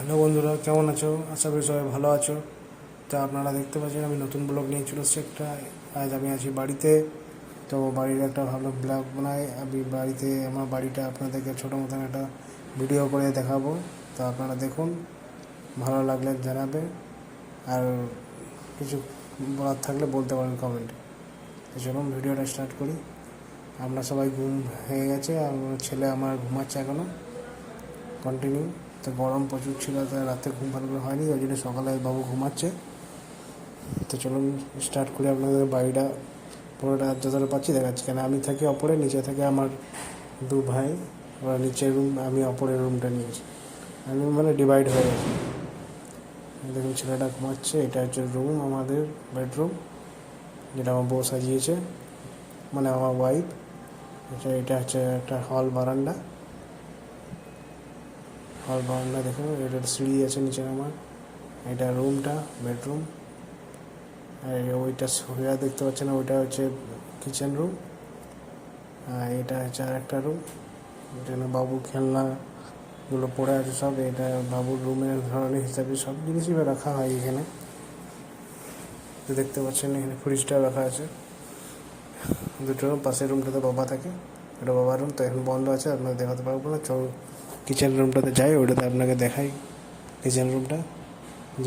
Hello বন্ধুরা, কেমন আছো? আশা করি সবাই ভালো আছো। তা আপনারা দেখতে পাচ্ছেন আমি নতুন ব্লগ নিয়ে চলে এসেছি একটা। আজ আমি আছি বাড়িতে। তো বাড়ির একটা ভালো ব্লগ বানাই আমি বাড়িতে। আমার বাড়িটা আপনাদেরকে ছোটো মতন একটা ভিডিও করে দেখাবো। তো আপনারা দেখুন, ভালো লাগলে জানাবে। আর কিছু বলার থাকলে বলতে পারেন কমেন্টে। তো চলুন ভিডিওটা স্টার্ট করি। আমরা সবাই ঘুম হয়ে গেছে, আর ছেলে আমার ঘুমাচ্ছে এখনও কন্টিনিউ। তো গরম প্রচুর ছিল, তাই রাতে ঘুম ভালো করে হয়নি, ওই জন্য সকালে বাবু ঘুমাচ্ছে। তো চলুন স্টার্ট করি। আপনাদের বাড়িটা পুরোটা যতটা পাচ্ছি দেখাচ্ছি। কেন আমি থাকি অপরে, নিচে থাকে আমার দু ভাই। ওরা নিচের রুম, আমি অপরের রুমটা নিয়েছি। আমি মানে ডিভাইড হয়ে গেছে। দেখুন ছেলেটা ঘুমাচ্ছে। এটা হচ্ছে রুম, আমাদের বেডরুম, যেটা আমার বউ সাজিয়েছে, মানে আমার ওয়াইফ। এটা হচ্ছে একটা হল বারান্দা দেখুন। এটার সিঁড়ি আছে নিচে আমার। এটা রুমটা, বেডরুম। আর ওইটা সোজা দেখতে পাচ্ছেন, ওইটা হচ্ছে কিচেন রুম। আর এটা হচ্ছে আর একটা রুম, যেখানে বাবুর খেলনাগুলো পড়ে আছে সব। এটা বাবুর রুমের ধরনের হিসাবে সব জিনিসই রাখা হয় এখানে। তো দেখতে পাচ্ছেন এখানে ফ্রিজটা রাখা আছে দুটো। পাশের রুমটাতে বাবা থাকে, এটা বাবার রুম। তো এখন বন্ধ আছে, আপনাকে দেখাতে পারবো না। চল কিচেন রুমটাতে যাই, ওইটাতে আপনাকে দেখাই কিচেন রুমটা।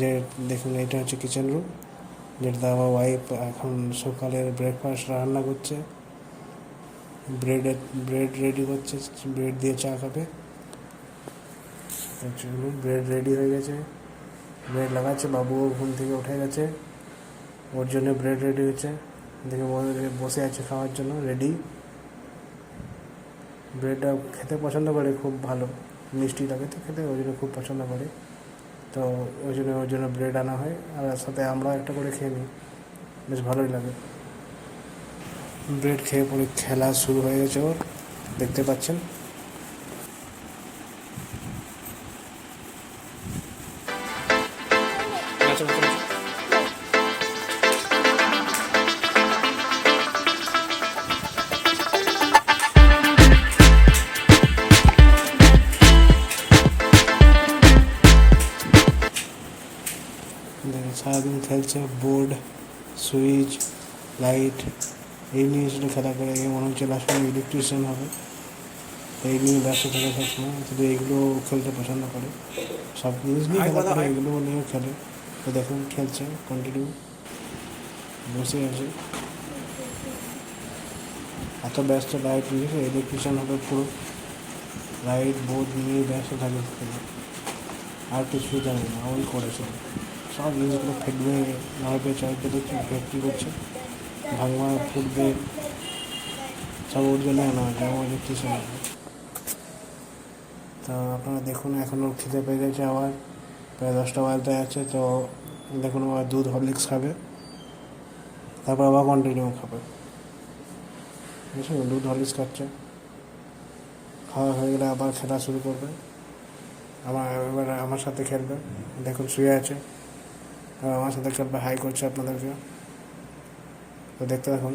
যে দেখুন, এটা হচ্ছে কিচেন রুম, যেটা আমার ওয়াইফ এখন সকালের ব্রেকফাস্ট রান্না করছে। ব্রেড রেডি করছে, ব্রেড দিয়ে চা খাবে। চলুন, ব্রেড রেডি হয়ে গেছে, ব্রেড লাগাচ্ছে। বাবুও ঘুম থেকে উঠে গেছে, ওর জন্য ব্রেড রেডি হচ্ছে। দেখে বসে আছে খাওয়ার জন্য রেডি। ব্রেডটা খেতে পছন্দ করে, খুব ভালো মিষ্টি লাগে তো খেতে, ওই জন্য খুব পছন্দ করে। তো ওর জন্য ব্রেড আনা হয়, আর সাথে আমরা একটা করে খেয়ে নিই, বেশ ভালোই লাগে। ব্রেড খেয়ে পরে খেলা শুরু হয়ে গেছে ওর, দেখতে পাচ্ছেন। সারাদিন খেলছে, বোর্ড, সুইচ, লাইট, এই নিয়ে শুধু খেলা করে। মনে হচ্ছে লাস্ট টাইম ইলেকট্রিশিয়ান হবে। এই নিয়ে ব্যস্ত থাকে সবসময়, শুধু এইগুলো খেলতে পছন্দ করে। সব জিনিস নিয়ে খেলা করে, এগুলো নিয়েও খেলে। তো দেখুন খেলছে কন্টিনিউ, বসে আছে। এত ব্যস্ত লাইট নিয়ে, ইলেকট্রিশিয়ান হবে পুরো। লাইট বোর্ড নিয়ে ব্যস্ত থাকে, আর কিছুই জানে না, ওই করেছে। সব জিনিসগুলো ফেটবে, নাড়বে, চাইতে দেখছে ফ্যাক্টরি করছে, ভাঙবা ফুটবে, সব ওর জন্য আনা হয়, যেমন ইলেকট্রিশিয়ান। তো আপনারা দেখুন, এখন ওর খিদে পেয়ে গেছে আবার, প্রায় 10টা বাজতে আছে। তো দেখুন আবার দুধ হরলিক্স খাবে, তারপর আবার কন্টিনিউ খাবে। বুঝছেন, দুধ হরলিক্স খাচ্ছে। খাওয়া হয়ে গেলে আবার খেলা শুরু করবে। এবার আমার সাথে খেলবে। দেখুন শুয়ে আছে, আর আমার সাথে খেলবে, হাই করছে আপনাদেরকে। তো দেখতে দেখুন।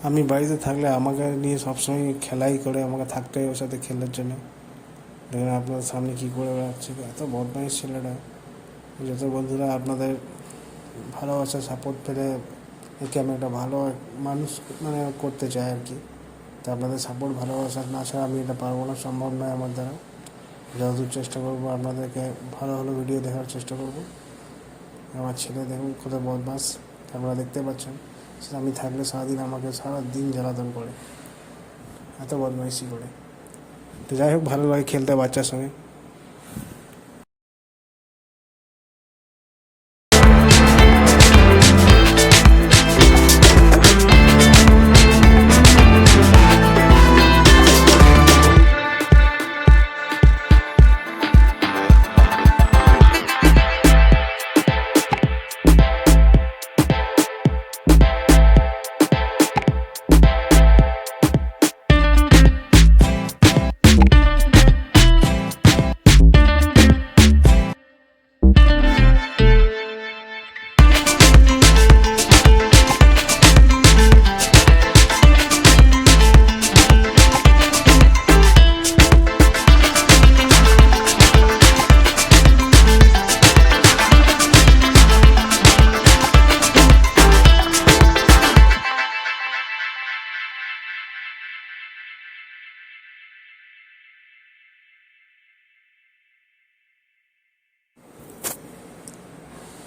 আমি বাড়িতে থাকলে আমাকে নিয়ে সবসময় খেলাই করে, আমাকে থাকতে হয় ওর সাথে খেলার জন্য। দেখুন আপনাদের সামনে কী করে বেড়াচ্ছে, এত বদমাইশ ছেলেটা। যত বন্ধুরা আপনাদের ভালোবাসা সাপোর্ট পেলে একে আমি একটা ভালো মানুষ মানে করতে চাই আর কি। তো আপনাদের সাপোর্ট ভালোবাসা না ছাড়া আমি এটা পারবো না, সম্ভব নয় আমার দ্বারা। যতদূর চেষ্টা করবো আপনাদেরকে ভালো ভালো ভিডিও দেখার চেষ্টা করবো। আমার ছেলে দেখুন কত বদমাস, আপনারা দেখতে পাচ্ছেন। আমি থাকলে সারাদিন আমাকে সারাদিন জ্বালাতন করে, এত বদমাইশি করে। তো যাই হোক, ভালো লাগে খেলতে বাচ্চার সঙ্গে।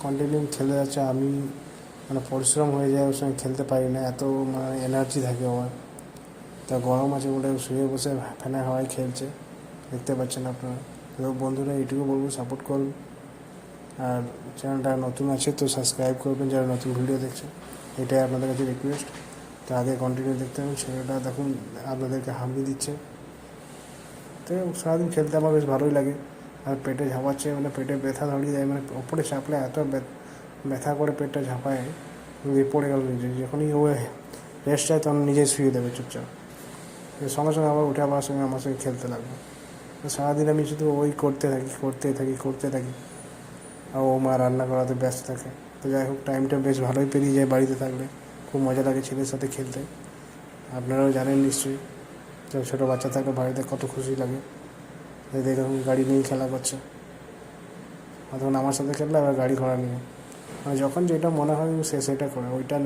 কন্টিনিউ খেলে যাচ্ছে। আমি মানে পরিশ্রম হয়ে যায়, ওর সঙ্গে খেলতে পারি না, এত মানে এনার্জি থাকে আমার। তা গরম আছে বলে শুয়ে বসে ফ্যানের হাওয়ায় খেলছে, দেখতে পাচ্ছেন আপনারা। তো বন্ধুরা এইটুকু বলবো, সাপোর্ট করুন। আর চ্যানেলটা নতুন আছে তো সাবস্ক্রাইব করবেন যারা নতুন ভিডিও দেখছেন, এটাই আপনাদের কাছে রিকোয়েস্ট। তো আগে কন্টিনিউ দেখতে হবে। ছেলেটা দেখুন আপনাদেরকে হামিয়ে দিচ্ছে। তো সারাদিন খেলতে আমার বেশ ভালোই লাগে। আর পেটে ঝাঁপাচ্ছে, মানে পেটে ব্যথা ধরিয়ে যায়, মানে ওপরে চাপলে এত ব্যথা করে পেটটা ঝাঁপায়, পড়ে গেল নিজে। যখনই ও রেস্ট চায় তখন নিজেই শুয়ে দেবে চুপচাপ, সঙ্গে সঙ্গে আবার উঠে আমার সঙ্গে খেলতে লাগবে। সারাদিন আমি শুধু ওই করতে থাকি। আর ও মা রান্না করাতে ব্যস্ত থাকে। তো যাই হোক, টাইমটা বেশ ভালোই পেরিয়ে যায় বাড়িতে থাকলে। খুব মজা লাগে ছেলের সাথে খেলতে, আপনারাও জানেন নিশ্চয়ই। তো ছোটো বাচ্চা থাকলে বাড়িতে কত খুশি লাগে। দেখুন গাড়ি নিয়ে খেলা করছে, তখন আমার সাথে খেললে আবার গাড়ি ঘোড়া নিয়ে, মানে যখন যেটা মনে হয় সে সেটা করে, ওইটা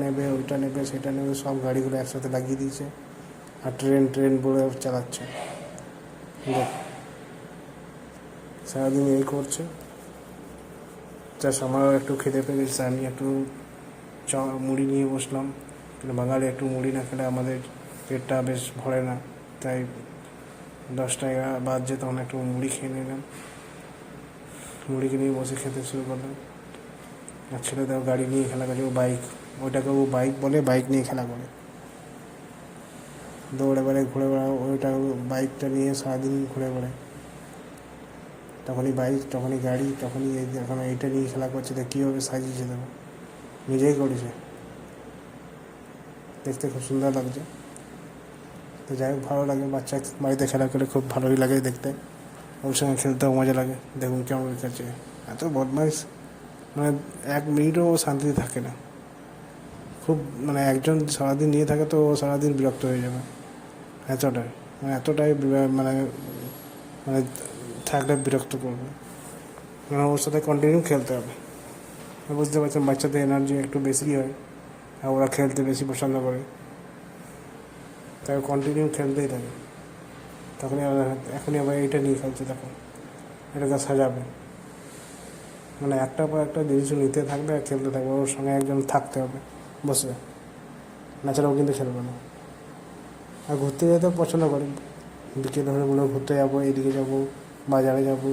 নেবে সেটা নেবে, সব গাড়িগুলো একসাথে লাগিয়ে দিয়েছে। আর ট্রেন বলে চালাচ্ছে। সারাদিন এই করছে। আমারও একটু খেতে পেয়ে গেছে, আমি একটু মুড়ি নিয়ে বসলাম। কিন্তু বাঙালি একটু মুড়ি না খেলে আমাদের পেটটা বেশ ভরে না, তাই 10টা বাজছে তখন একটু মুড়ি খেয়ে নিলাম। মুড়িকে নিয়ে বসে খেতে শুরু করলাম। আর ছেলেদের গাড়ি নিয়ে খেলা করে, ওইটাকে ও বাইক বলে, বাইক নিয়ে খেলা করে, দৌড়ে বেড়ায়, ঘুরে বেড়ায়। ওইটা বাইকটা নিয়ে সারাদিন ঘুরে বেড়ায়, তখনই বাইক, তখনই গাড়ি, তখনই এখন এইটা নিয়ে খেলা করছে। তো কীভাবে সাজিয়েছে দেবো, নিজেই করেছে, দেখতে খুব সুন্দর লাগছে। তো যাই হোক, ভালো লাগে, বাচ্চা বাড়িতে খেলা করে খুব ভালোই লাগে দেখতে, ওর সঙ্গে খেলতেও মজা লাগে। দেখুন কেমন খেলছে, এত বদমাইশ, মানে 1 মিনিটও ও শান্তিতে থাকে না। খুব মানে একজন সারাদিন নিয়ে থাকে তো ও সারাদিন বিরক্ত হয়ে যাবে, এতটাই মানে মানে থাকলে বিরক্ত করবে। মানে ওর সাথে কন্টিনিউ খেলতে হবে। বুঝতে পারছেন, বাচ্চাদের এনার্জি একটু বেশি হয়, আর ওরা খেলতে বেশি পছন্দ করে, তাই কন্টিনিউ খেলতেই থাকে। এখনই আবার এইটা নিয়ে খেলছে, তখন এটাকে সাজাবে, মানে একটার পর একটা জিনিস নিতে থাকবে আর খেলতে থাকবে। ওর সঙ্গে একজন থাকতে হবে বসে, না ছাড়া ও কিন্তু খেলবে না। আর ঘুরতে যেতে পছন্দ করে, বিকেল হলে বলে ঘুরতে যাবো, এইদিকে যাবো, বাজারে যাবো,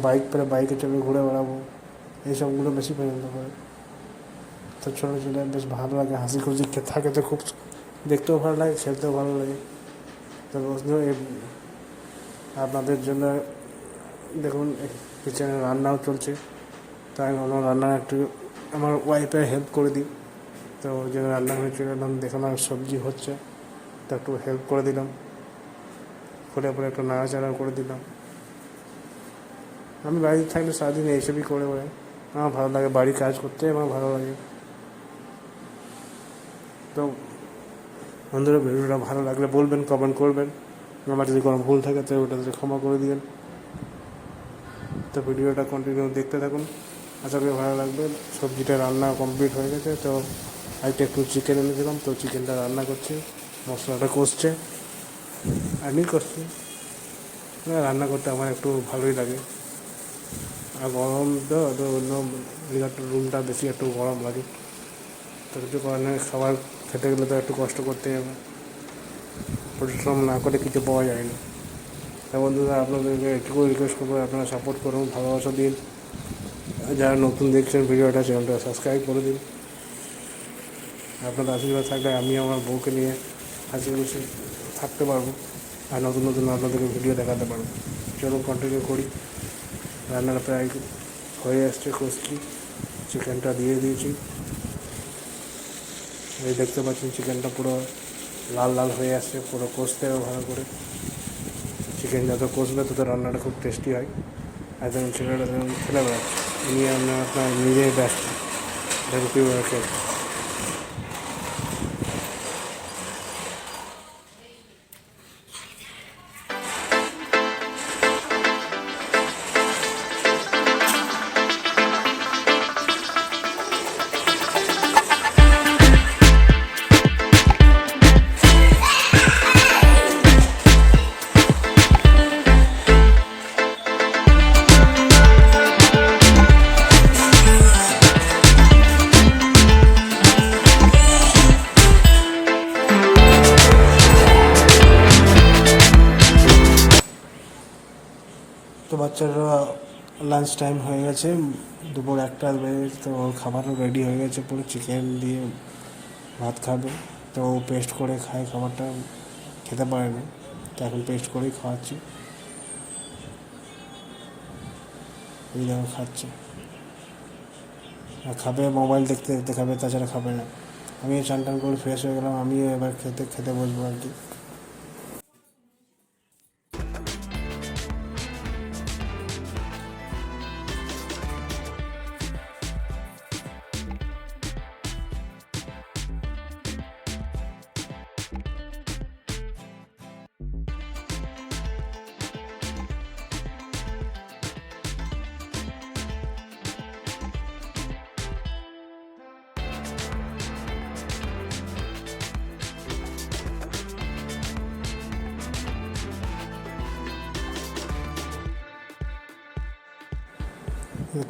বাইক পেলে বাইকে চলে ঘুরে বেড়াবো, এইসবগুলো বেশি পছন্দ করে। তো ছোটো ছেলে বেশ ভালো লাগে, হাসি খুশি থাকে, তো খুব দেখতেও ভালো লাগে, খেলতেও ভালো লাগে। তো আপনাদের জন্য দেখুন কিচেনে রান্নাও চলছে, তাই ভাবলাম রান্না একটু আমার ওয়াইফের হেল্প করে দিই। তো ওই জন্য রান্নাঘরে চলে এলাম, দেখলাম সবজি হচ্ছে, তো একটু হেল্প করে দিলাম, করে পরে একটু নাড়াচাড়া করে দিলাম। আমি বাড়িতে থাকলে সারাদিন এইসবই করে বেড়াই, আমার ভালো লাগে, বাড়ির কাজ করতে আমার ভালো লাগে। তো বন্ধুরা, ভিডিওটা ভালো লাগলে বলবেন, কমেন্ট করবেন, আমার যদি কোনো ভুল থাকে তো ওটা ক্ষমা করে দিবেন। তো ভিডিওটা কন্টিনিউ দেখতে থাকুন, আশা করি ভালো লাগবে। সবজিটা রান্না কমপ্লিট হয়ে গেছে, তো আরেকটা একটু চিকেন এনেছিলাম, তো চিকেনটা রান্না করছি, মশলাটা কষছে, আমি করছি। রান্না করতে আমার একটু ভালোই লাগে। আর গরম তো অন্য রুমটা বেশি একটু গরম লাগে, তো কিছু কারণে খাবার খেতে গেলে তো একটু কষ্ট করতে হবে, পরিশ্রম না করে কিছু পাওয়া যায় না। তা বন্ধুরা, আপনাদেরকে একটু রিকোয়েস্ট করবো, আপনারা সাপোর্ট করুন, ভালোবাসা দিন। যারা নতুন দেখছেন ভিডিওটা, চ্যানেলটা সাবস্ক্রাইব করে দিন। আপনাদের আশীর্বাদ থাকলে আমি আমার বউকে নিয়ে হাসি খুশি থাকতে পারবো, আর নতুন আপনাদেরকে ভিডিও দেখাতে পারবো। চলুন কন্টিনিউ করি। রান্নাটা প্রায় হয়ে আসছে, কষছি, চিকেনটা দিয়ে দিয়েছি। এই দেখতে পাচ্ছেন চিকেনটা পুরো লাল লাল হয়ে আসছে, পুরো কষতে হবে ভালো করে। চিকেন যত কষবে তত রান্নাটা খুব টেস্টি হয়। একদম ছেলেটা যেমন খেলে বেড়াচ্ছে, নিয়ে আপনার নিজেই ব্যস্ত, দেখো কীভাবে খেলছে। লাঞ্চ টাইম হয়ে গেছে, দুপুর 1টা বেজে, তো ওর খাবারও রেডি হয়ে গেছে, পুরো চিকেন দিয়ে ভাত খাবে। তো ও পেস্ট করে খায়, খাবারটা খেতে পারে না, তো এখন পেস্ট করেই খাওয়াচ্ছি। এই দেখো খাচ্ছে, আর খাবে মোবাইল দেখতে দেখতে খাবে, তাছাড়া খাবে না। আমিও চান টান করে ফ্রেশ হয়ে গেলাম, আমিও এবার খেতে খেতে বসবো আর কি।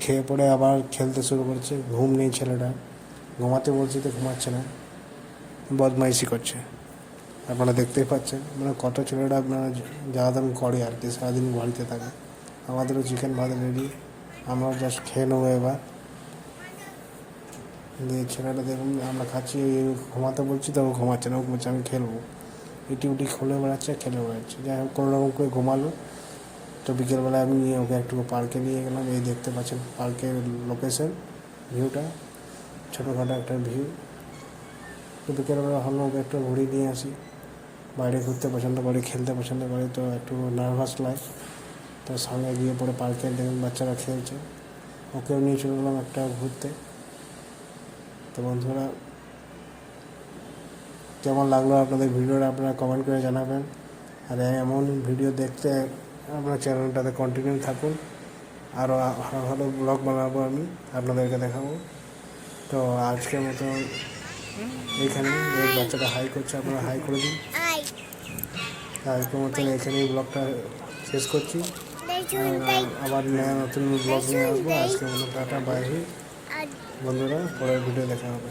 খেয়ে পড়ে আবার খেলতে শুরু করেছে, ঘুম নেই ছেলেটা, ঘুমাতে বলছি তো ঘুমাচ্ছে না, বদমাইশি করছে। আপনারা দেখতেই পাচ্ছেন, মানে কত ছেলেটা আপনারা জ্বালাতন করে আর কি, সারাদিন বাড়িতে থাকে। আমাদেরও চিকেন ভাত রেডি, আমরাও জাস্ট খেয়ে নেবো এবার। দিয়ে ছেলেটা দেখুন, আমরা খাচ্ছি, ঘুমাতে বলছি তো ঘুমাচ্ছে না, ও বলছে আমি খেলবো, ইটি উটি খুলে বেড়াচ্ছে, খেলে বেড়াচ্ছে। যাই হোক কোনো রকম করে ঘুমালো। তো বিকেলবেলা আমি নিয়ে ওকে একটু পার্কে নিয়ে গেলাম, এই দেখতে পাচ্ছেন পার্কের লোকেশন, ভিউটা ছোটোখাটো একটা ভিউ। তো বিকেলবেলা ভাবলাম ওকে একটু ঘুরিয়ে নিয়ে আসি, বাইরে ঘুরতে পছন্দ করে, খেলতে পছন্দ করে, তো একটু নার্ভাস লাগে। তো সঙ্গে গিয়ে পরে পার্কে দেখুন বাচ্চারা খেলছে, ওকেও নিয়ে চলে গেলাম একটা ঘুরতে। তো বন্ধুরা, কেমন লাগলো আপনাদের ভিডিওটা আপনারা কমেন্ট করে জানাবেন। আর এমন ভিডিও দেখতে আপনার চ্যানেলটাতে কন্টিনিউ থাকুন, আরও ভালো ভালো ব্লগ বানাবো আমি, আপনাদেরকে দেখাবো। তো আজকের মতো এইখানে, এই বাচ্চাটা হাই করছে, আপনারা হাই করে দিন। আজকের মতন এখানেই ব্লগটা শেষ করছি, আবার নতুন ব্লগ নিয়ে আসবো। আজকের মতো টাটা, বাই। বন্ধুরা, পরের ভিডিও দেখা হবে।